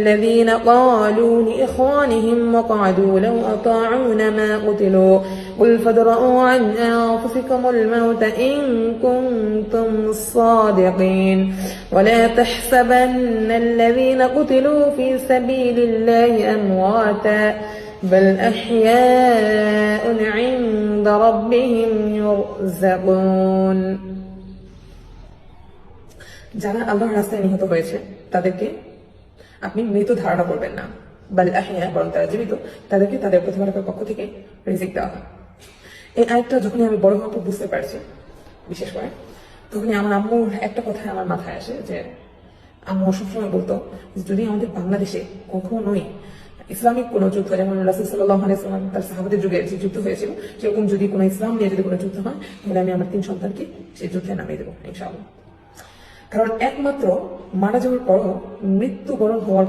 الذين قالوا لإخوانهم وقعدوا لو أطاعونا ما قتلوا قل فادرءوا عن أنفسكم الموت إن كنتم صادقين ولا تحسبن الذين قتلوا في سبيل الله أمواتا بل أحياء عند ربهم يرزقون যারা আল্লাহর রাস্তায় নিহত হয়েছে তাদেরকে আপনি মৃত ধারণা করবেন না, বাল আহইয়া, বরং তারা জীবিত, তাদেরকে তাদের প্রতিপালকের পক্ষ থেকে রিজিক দেওয়া হয়। এই আয়াতটা যখনই আমি বড় হওয়ার পর বুঝতে পারছি, বিশেষ করে তখনই আমার আম্মুর একটা কথা আমার মাথায় আসে, যে আম্মু সবসময় বলতো যদি আমাদের বাংলাদেশে কখনোই ইসলামিক কোনো যুদ্ধ, যেমন রাসূল সাল্লাল্লাহু আলাইহি ওয়াসাল্লাম তার সাহাবাদের যুগে যে যুদ্ধ হয়েছিল, সেরকম যদি কোনো ইসলাম নিয়ে যদি কোনো যুদ্ধ হয়, তাহলে আমি আমার 3 সন্তানকে সেই যুদ্ধে নামিয়ে দেবো ইনশাআল্লাহ। কারণ একমাত্র মারা যাওয়ার পরও মৃত্যুবরণ হওয়ার